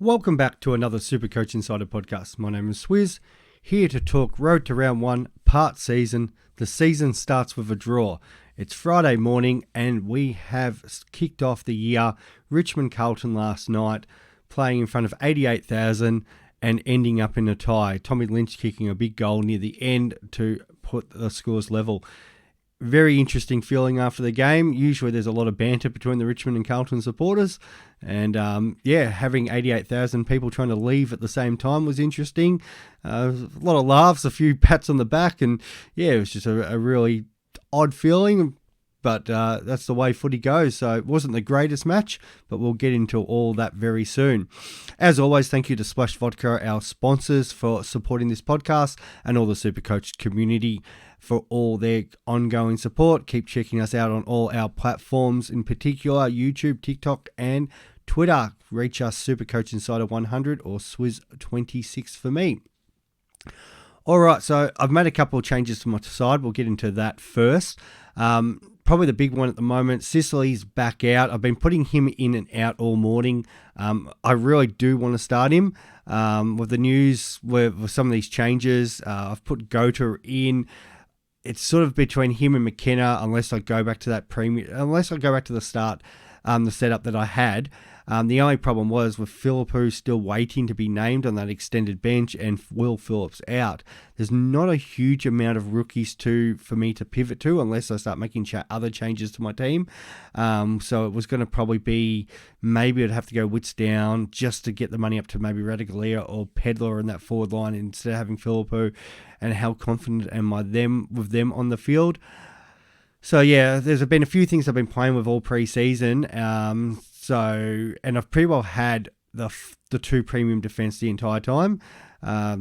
Welcome back to another Supercoach Insider podcast. My name is Swiz, here to talk Road to Round 1, part season. The season starts with a draw. It's Friday morning and we have kicked off the year. Richmond Carlton last night, playing in front of 88,000 and ending up in a tie. Tommy Lynch kicking a big goal near the end to put the scores level. Very interesting feeling after the game. Usually there's a lot of banter between the Richmond and Carlton supporters. And having 88,000 people trying to leave at the same time was interesting. A lot of laughs, a few pats on the back. And it was just a really odd feeling. But that's the way footy goes. So it wasn't the greatest match, but we'll get into all that very soon. As always, thank you to Splash Vodka, our sponsors, for supporting this podcast, and all the Supercoach community for all their ongoing support. Keep checking us out on all our platforms, in particular YouTube, TikTok, and Twitter. Reach us Supercoach Insider 100 or Swiz26 for me. All right, so I've made a couple of changes to my side. We'll get into that first. Probably the big one at the moment, Sicily's back out. I've been putting him in and out all morning. I really do want to start him. With the news, with some of these changes, I've put Gota in. It's sort of between him and McKenna, unless I go back to the start, the setup that I had. The only problem was with Philippou still waiting to be named on that extended bench and Will Phillips out. There's not a huge amount of rookies for me to pivot to unless I start making other changes to my team. So it was going to probably be, maybe I'd have to go Wits down just to get the money up to maybe Radigalia or Pedler in that forward line instead of having Philippou. And how confident am I with them on the field? So there's been a few things I've been playing with all pre-season. And I've pretty well had the two premium defence the entire time.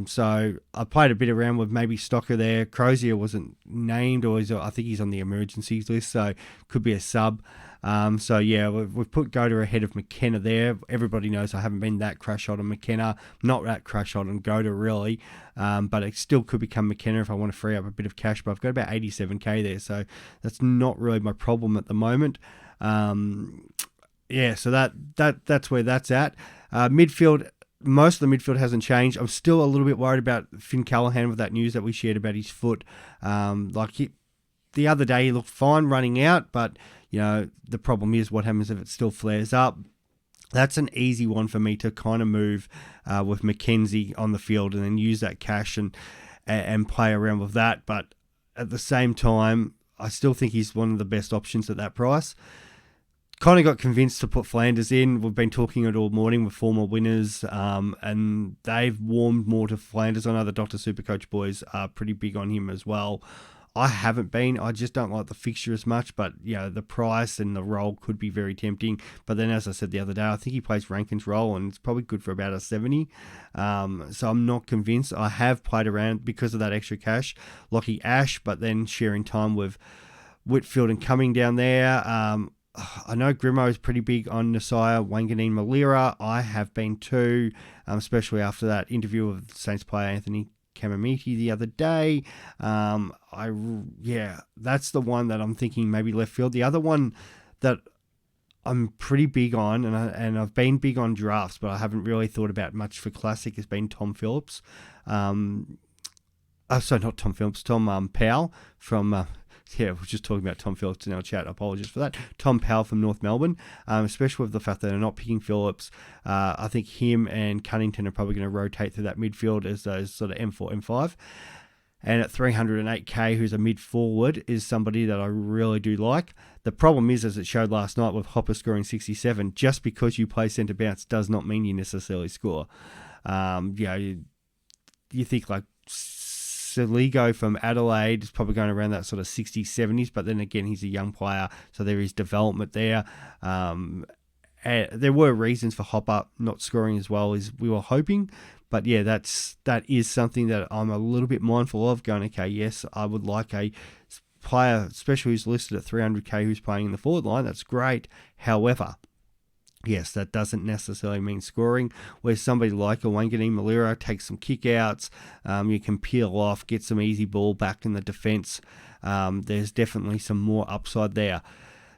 So I played a bit around with maybe Stocker there. Crozier wasn't named, I think he's on the emergencies list, so could be a sub. We've put Gota ahead of McKenna there. Everybody knows I haven't been that crash hot on McKenna, not that crash hot on Gota really, but it still could become McKenna if I want to free up a bit of cash, but I've got about 87k there, so that's not really my problem at the moment. So that's where that's at. Midfield, most of the midfield hasn't changed. I'm still a little bit worried about Finn Callahan with that news that we shared about his foot. The other day he looked fine running out, but the problem is what happens if it still flares up. That's an easy one for me to kind of move with Mackenzie on the field and then use that cash and play around with that. But at the same time, I still think he's one of the best options at that price. Kind of got convinced to put Flanders in. We've been talking it all morning with former winners, and they've warmed more to Flanders. I know the Dr. Supercoach boys are pretty big on him as well. I haven't been. I just don't like the fixture as much, but the price and the role could be very tempting. But then, as I said the other day, I think he plays Rankin's role, and it's probably good for about a 70. So I'm not convinced. I have played around because of that extra cash, Lockie Ash, but then sharing time with Whitfield and Cumming down there. I know Grimo is pretty big on Nasiah Wanganeen-Malira. I have been too, especially after that interview with Saints player Anthony Kamamiti the other day. That's the one that I'm thinking maybe left field. The other one that I'm pretty big on, and I've been big on drafts, but I haven't really thought about much for Classic, has been Tom Phillips. Not Tom Phillips, Tom Powell from... we're just talking about Tom Phillips in our chat. I apologize for that. Tom Powell from North Melbourne, especially with the fact that they're not picking Phillips. I think him and Cunnington are probably going to rotate through that midfield as those sort of M4, M5. And at 308k, who's a mid-forward, is somebody that I really do like. The problem is, as it showed last night with Hopper scoring 67, just because you play centre bounce does not mean you necessarily score. You think like Saligo from Adelaide is probably going around that sort of 60s, 70s, but then again, he's a young player, so there is development there. There were reasons for Hopper not scoring as well as we were hoping, but that is something that I'm a little bit mindful of, going, okay, yes, I would like a player, especially who's listed at 300k, who's playing in the forward line. That's great. However, yes, that doesn't necessarily mean scoring. Where somebody like a Wanganeen-Malira takes some kick-outs, you can peel off, get some easy ball back in the defence. There's definitely some more upside there.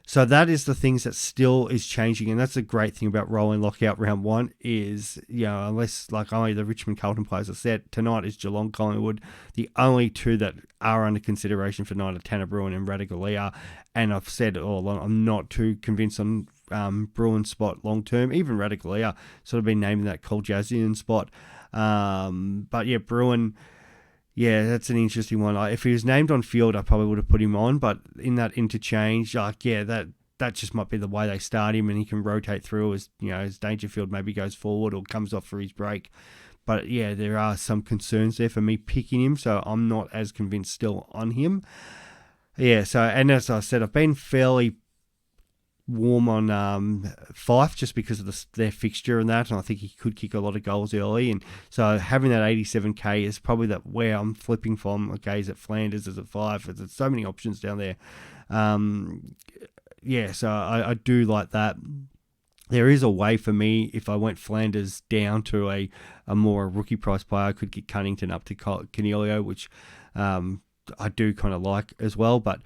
So that is the things that still is changing, and that's a great thing about rolling lockout round one is, unless like only the Richmond Carlton players are set, tonight is Geelong Collingwood. The only two that are under consideration for tonight are Tanner Bruin and Ratugolea, and I've said all along, I'm not too convinced on Bruin's spot long term. Even Ratugolea sort of been named in that Koljazian spot. But yeah, Bruin... Yeah, that's an interesting one. If he was named on field, I probably would have put him on, but in that interchange, that just might be the way they start him, and he can rotate through as Dangerfield maybe goes forward or comes off for his break. But yeah, there are some concerns there for me picking him, so I'm not as convinced still on him. Yeah, so, and as I said, I've been fairly warm on Fife just because of their fixture and that, and I think he could kick a lot of goals early, and so having that 87k is probably where I'm flipping from. Okay, is it Flanders, is it Fife? There's so many options down there. So I do like that. There is a way for me, if I went Flanders down to a more rookie price player, I could get Cunnington up to Canelio, which I do kind of like as well, but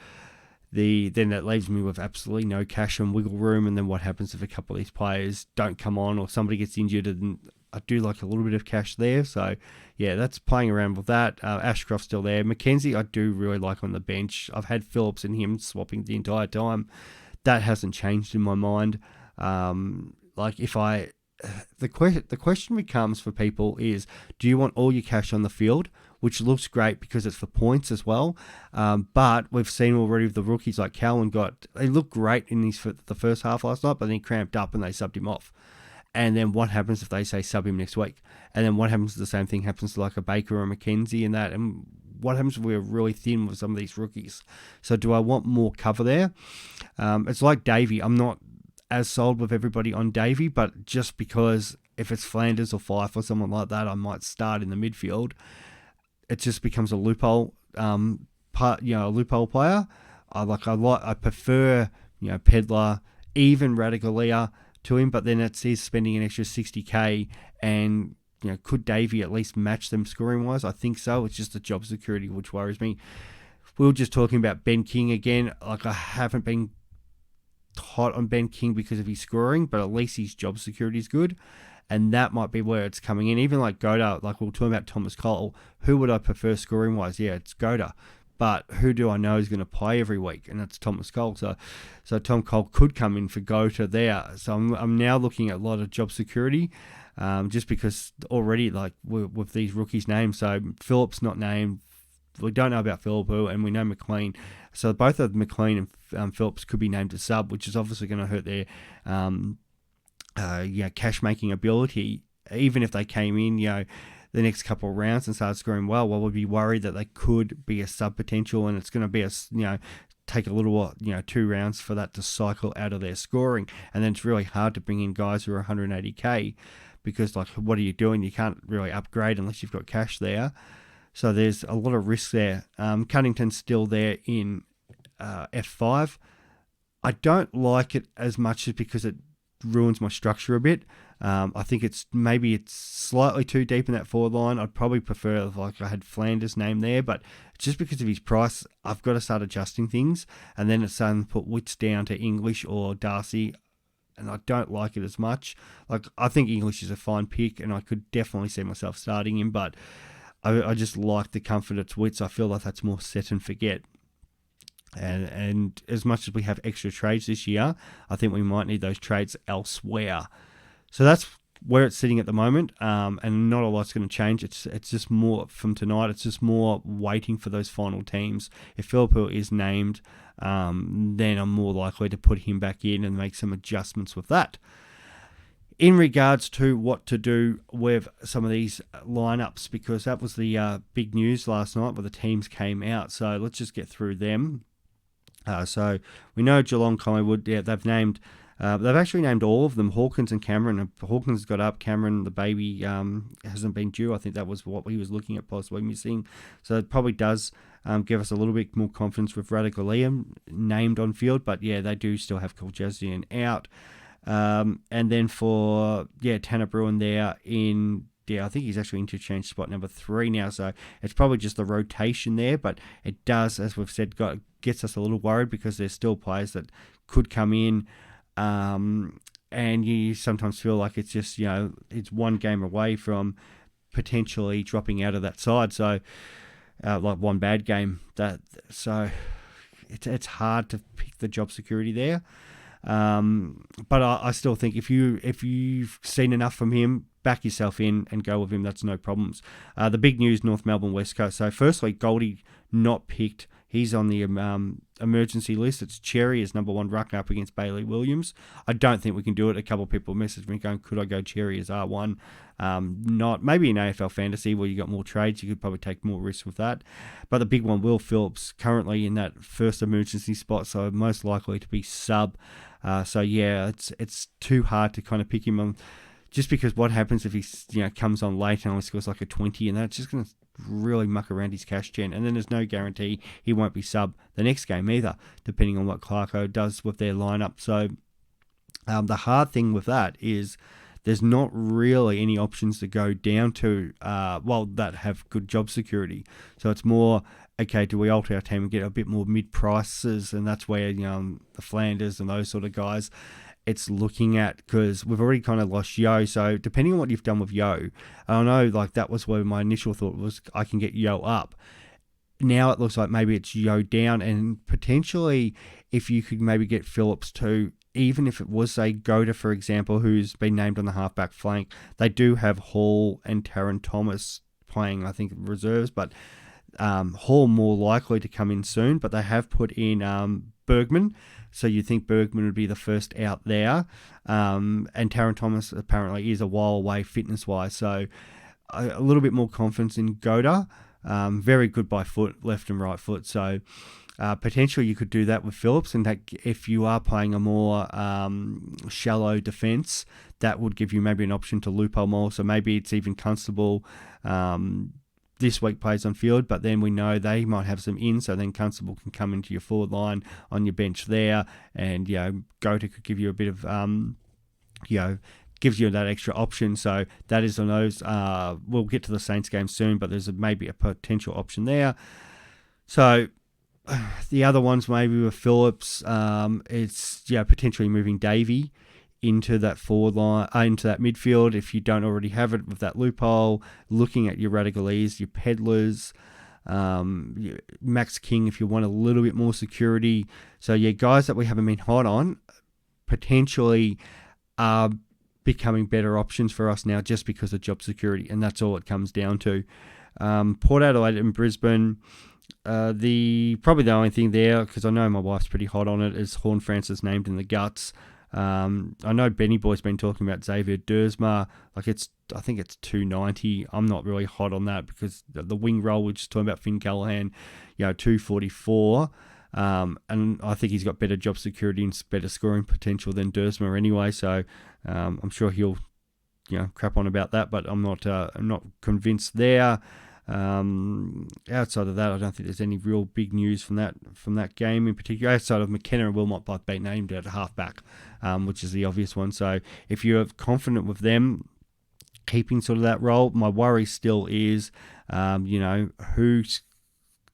then that leaves me with absolutely no cash and wiggle room. And then what happens if a couple of these players don't come on or somebody gets injured? And I do like a little bit of cash there. So yeah, that's playing around with that. Ashcroft's still there. McKenzie, I do really like on the bench. I've had Phillips and him swapping the entire time. That hasn't changed in my mind. The question becomes for people is, do you want all your cash on the field, which looks great because it's for points as well. But we've seen already with the rookies like Cowan they looked great in the first half last night, but then he cramped up and they subbed him off. And then what happens if they say sub him next week? And then what happens if the same thing happens to like a Baker or a McKenzie and that? And what happens if we're really thin with some of these rookies? So do I want more cover there? It's like Davey. I'm not as sold with everybody on Davey, but just because if it's Flanders or Fife or someone like that, I might start in the midfield. It just becomes a loophole, a loophole player. I prefer, Pedlar, even Ratugolea to him, but then he's spending an extra 60k, and could Davey at least match them scoring wise? I think so. It's just the job security which worries me. We were just talking about Ben King again. I haven't been hot on Ben King because of his scoring, but at least his job security is good. And that might be where it's coming in. Even like Goda, like we were talking about Thomas Cole, who would I prefer scoring-wise? Yeah, it's Goda. But who do I know is going to play every week? And that's Thomas Cole. So Tom Cole could come in for Goda there. So I'm now looking at a lot of job security, just because already like with these rookies' names. So Phillips not named. We don't know about Phillipou, and we know McLean. So both of McLean and Phillips could be named as sub, which is obviously going to hurt their cash making ability. Even if they came in, the next couple of rounds and started scoring well, we'd be worried that they could be a sub potential, and it's going to be take a little while, 2 rounds for that to cycle out of their scoring, and then it's really hard to bring in guys who are 180k because like what are you doing? You can't really upgrade unless you've got cash there. So there's a lot of risk there. Cunnington's still there in F5. I don't like it as much as because it ruins my structure a bit. I think it's slightly too deep in that forward line. I'd probably prefer if I had Flanders named there, but just because of his price, I've got to start adjusting things, and then it's starting to put Wits down to English or Darcy, and I don't like it as much. Like I think English is a fine pick, and I could definitely see myself starting him, but I just like the comfort of Wits. I feel like that's more set and forget. And as much as we have extra trades this year, I think we might need those trades elsewhere. So that's where it's sitting at the moment, and not a lot's going to change. It's just more from tonight. It's just more waiting for those final teams. If Phillipou is named, then I'm more likely to put him back in and make some adjustments with that. In regards to what to do with some of these lineups, because that was the big news last night where the teams came out. So let's just get through them. So we know Geelong Collingwood, they've actually named all of them, Hawkins and Cameron. Hawkins got up, Cameron, the baby, hasn't been due. I think that was what he was looking at possibly missing. So it probably does give us a little bit more confidence with Ratugolea named on field. But yeah, they do still have Koljazian out. And then for Tanner Bruin there I think he's actually interchanged spot number 3 now, so it's probably just the rotation there, but it does, as we've said, gets us a little worried because there's still players that could come in. And you sometimes feel like it's just, it's one game away from potentially dropping out of that side. So, like one bad game. So it's hard to pick the job security there. But I still think if you've seen enough from him, back yourself in and go with him. That's no problems. The big news: North Melbourne West Coast. So firstly, Goldie not picked. He's on the emergency list. It's Cherry as number 1 rucker up against Bailey Williams. I don't think we can do it. A couple of people messaged me going, could I go Cherry as R1? Not maybe in AFL Fantasy where you got more trades, you could probably take more risks with that. But the big one, Will Phillips, currently in that first emergency spot, so most likely to be sub. It's too hard to kind of pick him on, just because what happens if he comes on late and only scores like a 20, and that's just going to really muck around his cash gen, and then there's no guarantee he won't be sub the next game either, depending on what Clarko does with their lineup. So the hard thing with that is there's not really any options to go down to that have good job security. So it's more, okay, do we alter our team and get a bit more mid prices? And that's where the Flanders and those sort of guys it's looking at, because we've already kind of lost Yo. So depending on what you've done with Yo, I know that was where my initial thought was I can get Yo up. Now it looks like maybe it's Yo down, and potentially if you could maybe get Phillips too, even if it was, say, Goda, for example, who's been named on the halfback flank. They do have Hall and Taron Thomas playing, I think, reserves, but Hall more likely to come in soon, but they have put in Bergman. So you think Bergman would be the first out there. And Taron Thomas apparently is a while away fitness-wise. So a little bit more confidence in Goda. Very good by foot, left and right foot. So potentially you could do that with Phillips. And that if you are playing a more shallow defence, that would give you maybe an option to loophole more. So maybe it's even Constable this week plays on field, but then we know they might have some in, so then Constable can come into your forward line on your bench there, and Gota could give you a bit of gives you that extra option. So that is on those. We'll get to the Saints game soon, but there's maybe a potential option there. So the other ones maybe with Phillips, it's potentially moving Davey into that forward line, into that midfield, if you don't already have it with that loophole. Looking at your Radicalese, your Peddlers, Max King, if you want a little bit more security. So guys that we haven't been hot on potentially are becoming better options for us now, just because of job security, and that's all it comes down to. Port Adelaide and Brisbane. Probably the only thing there, because I know my wife's pretty hot on it, is Horn Francis named in the guts. I know Benny Boy's been talking about Xavier Dersma. I think it's 290. I'm not really hot on that, because the wing roll, we're just talking about Finn Callahan, 244. And I think he's got better job security and better scoring potential than Dersma anyway. So I'm sure he'll crap on about that, but I'm not convinced there. Outside of that, I don't think there's any real big news from that game in particular. Outside of McKenna and Wilmot both being named at halfback, which is the obvious one. So if you're confident with them keeping sort of that role, my worry still is, who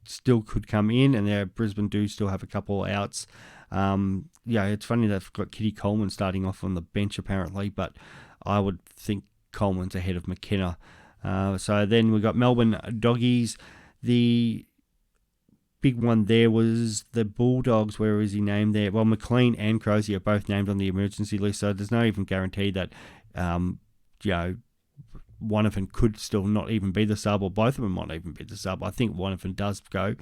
still could come in, and Brisbane do still have a couple outs. It's funny they've got Kitty Coleman starting off on the bench apparently, but I would think Coleman's ahead of McKenna. So then we got Melbourne Doggies. The big one there was the Bulldogs. Where is he named there? Well, McLean and Crozier are both named on the emergency list, so there's no even guarantee that one of them could still not even be the sub, or both of them might even be the sub. I think one of them does go,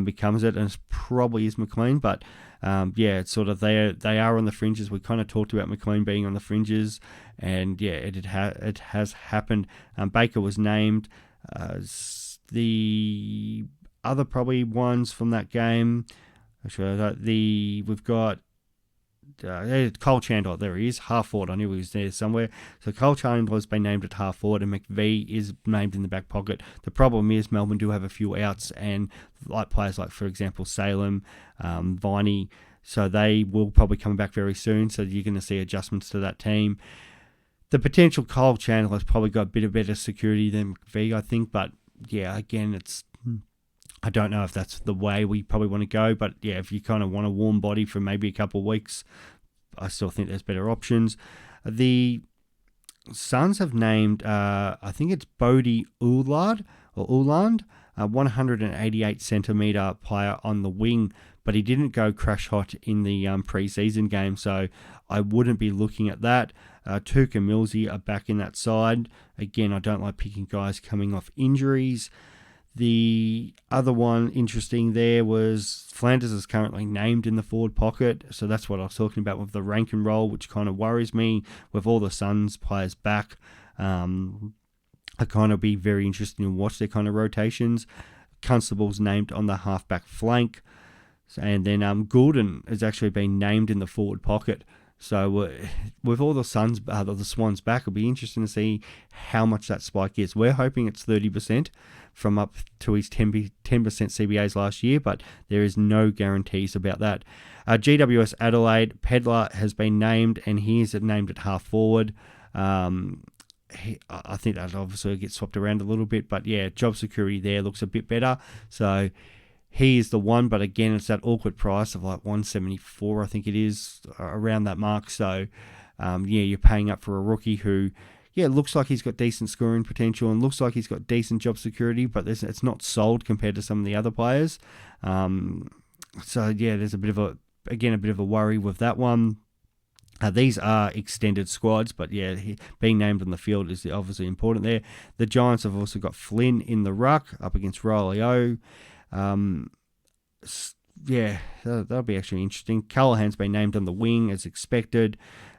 becomes it, and it probably is McLean. But it's sort of they are on the fringes. We kind of talked about McLean being on the fringes, and it has happened. Baker was named. The other probably ones from that game. Actually, we've got. Cole Chandler, there he is, half forward. I knew he was there somewhere. So Cole Chandler has been named at half forward, and McVee is named in the back pocket. The problem is Melbourne do have a few outs, and players like, for example, Salem, Viney, so they will probably come back very soon. So you're going to see adjustments to that team. The potential Cole Chandler has probably got a bit of better security than McVee, I think, but again, it's I don't know if that's the way we probably want to go, but yeah, if you kind of want a warm body for maybe a couple of weeks, I still think there's better options. The Suns have named, I think it's Bodie Uland, a 188 centimetre player on the wing, but he didn't go crash hot in the preseason game, so I wouldn't be looking at that. Tuka and Millsy are back in that side. Again, I don't like picking guys coming off injuries. The other one interesting there was Flanders is currently named in the forward pocket, so that's what I was talking about with the rank and roll, which kind of worries me with all the Suns players back. I kind of be very interested in watch their kind of rotations. Constable's named on the halfback flank, and then Goulden has actually been named in the forward pocket. So with all the Suns, the Swans back, it'll be interesting to see how much that spike is. We're hoping it's 30% from up to his 10% CBAs last year, but there is no guarantees about that. GWS Adelaide, Pedlar has been named, and he is named at half forward. I think that obviously gets swapped around a little bit, but yeah, job security there looks a bit better. So he is the one, but again, it's that awkward price of like 174, I think it is, around that mark. So, you're paying up for a rookie who, looks like he's got decent scoring potential and looks like he's got decent job security, but it's not sold compared to some of the other players. There's a bit of a worry with that one. These are extended squads, but being named on the field is obviously important there. The Giants have also got Flynn in the ruck up against Riley O. That'll be actually interesting. Callahan's been named on the wing as expected.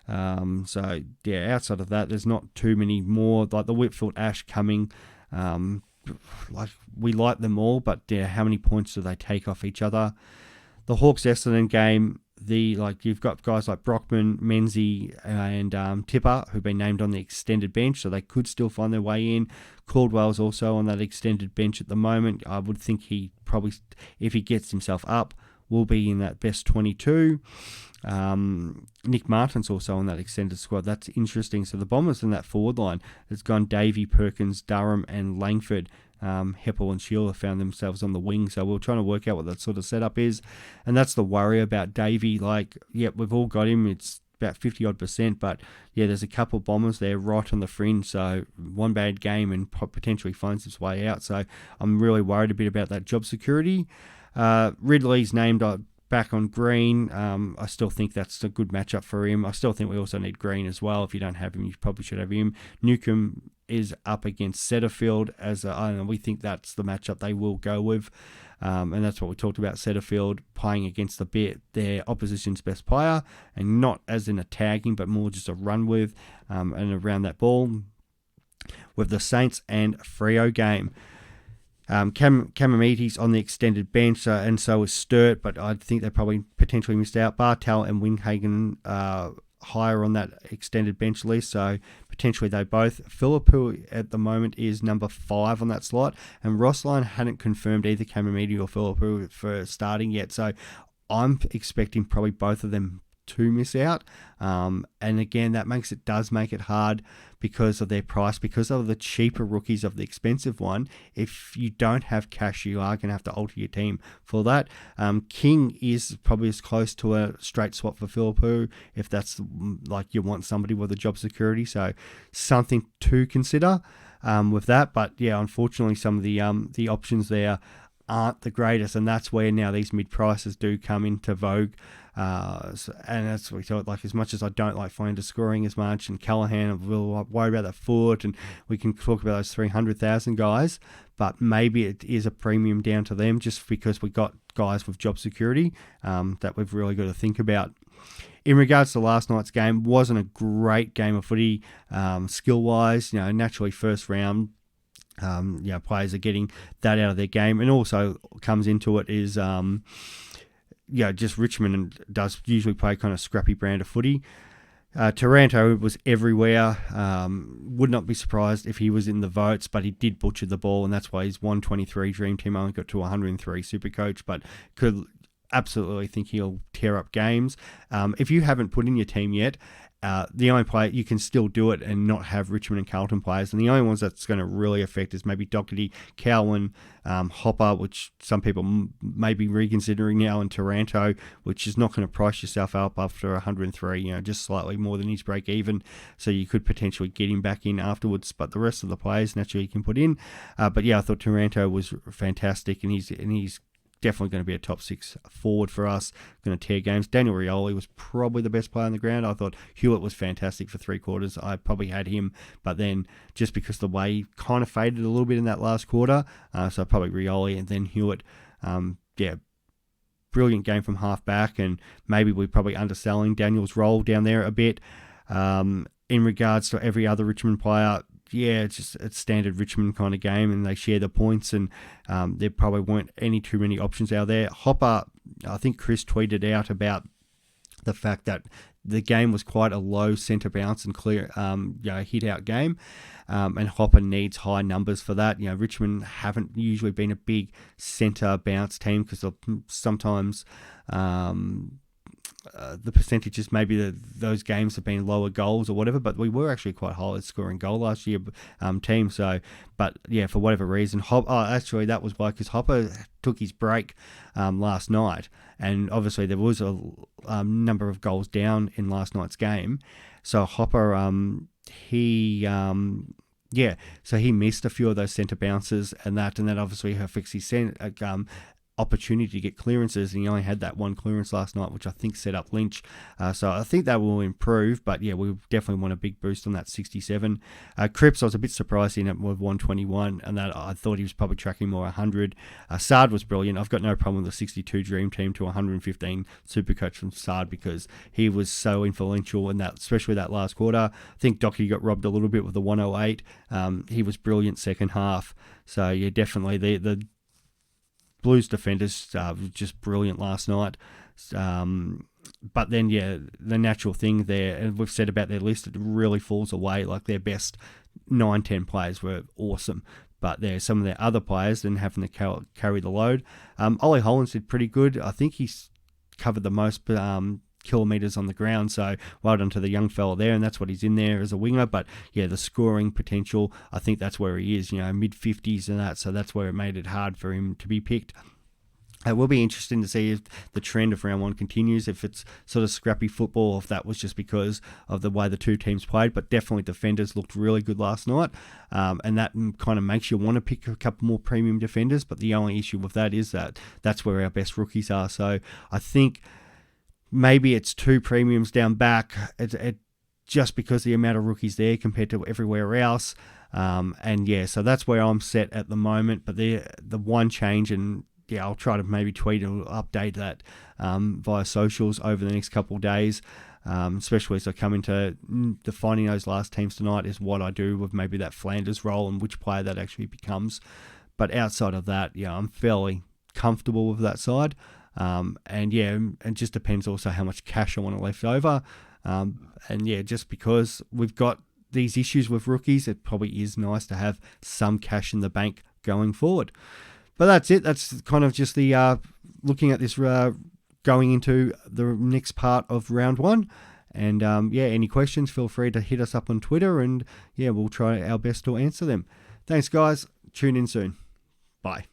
Outside of that, there's not too many more. Like the Whitfield Ash coming. We like them all, but how many points do they take off each other? The Hawks Essendon game. You've got guys like Brockman, Menzies, and Tipper who've been named on the extended bench, so they could still find their way in. Caldwell's also on that extended bench at the moment. I would think he probably, if he gets himself up, will be in that best 22. Nick Martin's also on that extended squad. That's interesting. So the Bombers in that forward line has gone Davey, Perkins, Durham, and Langford. Heppel and Sheila found themselves on the wing, so we're trying to work out what that sort of setup is, and that's the worry about Davey. We've all got him, it's about 50-odd%, but there's a couple Bombers there right on the fringe, so one bad game and potentially finds its way out, so I'm really worried a bit about that job security. Ridley's named back on Green. I still think that's a good matchup for him. I still think we also need Green as well. If you don't have him, you probably should have him. Newcomb is up against Setterfield we think that's the matchup they will go with, and that's what we talked about. Setterfield playing against their opposition's best player, and not as in a tagging, but more just a run with and around that ball. With the Saints and Freo game, Kamamiti's on the extended bench, and so is Sturt, but I think they probably potentially missed out. Bartel and Windhagen higher on that extended bench list, so potentially they both. Philippou at the moment is number 5 on that slot, and Rossline hadn't confirmed either Kamamiti or Philippou for starting yet, so I'm expecting probably both of them to miss out, and again that does make it hard because of their price, because of the cheaper rookies of the expensive one. If you don't have cash, you are going to have to alter your team for that. King is probably as close to a straight swap for Philippou if that's you want somebody with a job security, so something to consider with that. But unfortunately some of the options there aren't the greatest, and that's where now these mid prices do come into vogue. And that's what we thought. As much as I don't like Flanders scoring as much, and Callahan, I'm real worried about that foot, and we can talk about those 300,000 guys, but maybe it is a premium down to them just because we got guys with job security that we've really got to think about. In regards to last night's game, wasn't a great game of footy skill-wise. Naturally first round. Players are getting that out of their game, and also comes into it is just Richmond does usually play kind of scrappy brand of footy. Taranto was everywhere. Would not be surprised if he was in the votes, but he did butcher the ball, and that's why he's 123 Dream Team only got to 103 Supercoach, but could absolutely think he'll tear up games. If you haven't put in your team yet, the only player you can still do it and not have Richmond and Carlton players, and the only ones that's going to really affect is maybe Doherty, Cowan, Hopper, which some people may be reconsidering now, and Taranto, which is not going to price yourself up after 103, just slightly more than his break even, so you could potentially get him back in afterwards. But the rest of the players naturally you can put in. But yeah, I thought Taranto was fantastic, and he's definitely going to be a top 6 forward for us, going to tear games. Daniel Rioli was probably the best player on the ground. I thought Hewitt was fantastic for 3 quarters. I probably had him, but then just because the way he kind of faded a little bit in that last quarter, so probably Rioli and then Hewitt. Brilliant game from half back, and maybe we're probably underselling Daniel's role down there a bit. In regards to every other Richmond player, it's standard Richmond kind of game, and they share the points, and there probably weren't too many options out there. Hopper, I think Chris tweeted out about the fact that the game was quite a low centre bounce and clear hit out game, and Hopper needs high numbers for that. Richmond haven't usually been a big centre bounce team because sometimes the percentages, maybe those games have been lower goals or whatever, but we were actually quite high at scoring goal last year team. So, but yeah, for whatever reason, actually that was why, because Hopper took his break last night, and obviously there was a number of goals down in last night's game. So Hopper, so he missed a few of those centre bounces and that obviously affects his opportunity to get clearances, and he only had that one clearance last night, which I think set up Lynch. So I think that will improve, but yeah, we definitely want a big boost on that 67. Cripps, I was a bit surprised in it with 121, and that I thought he was probably tracking more 100. Sard was brilliant. I've got no problem with the 62 Dream Team to 115 Supercoach from Sard, because he was so influential in that, especially that last quarter. I think Doherty got robbed a little bit with the 108. He was brilliant second half. So yeah, definitely the Blues defenders were just brilliant last night. But then, the natural thing there, and we've said about their list, it really falls away. Like their best 9-10 players were awesome, but there's some of their other players then having to carry the load. Ollie Hollands did pretty good. I think he's covered the most kilometres on the ground, so well done to the young fella there, and that's what he's in there as a winger. But yeah, the scoring potential, I think that's where he is, mid-50s and that, so that's where it made it hard for him to be picked. It will be interesting to see if the trend of round 1 continues, if it's sort of scrappy football, or if that was just because of the way the two teams played. But definitely defenders looked really good last night, and that kind of makes you want to pick a couple more premium defenders. But the only issue with that is that that's where our best rookies are. So I think maybe it's 2 premiums down back, just because the amount of rookies there compared to everywhere else. So that's where I'm set at the moment. But the one change, and I'll try to maybe tweet or update that via socials over the next couple of days, especially as I come into defining those last teams tonight, is what I do with maybe that Flanders role and which player that actually becomes. But outside of that, I'm fairly comfortable with that side. And it just depends also how much cash I want to left over. Just because we've got these issues with rookies, it probably is nice to have some cash in the bank going forward. But that's it. That's kind of just the looking at this going into the next part of round 1. And any questions, feel free to hit us up on Twitter, and we'll try our best to answer them. Thanks, guys. Tune in soon. Bye.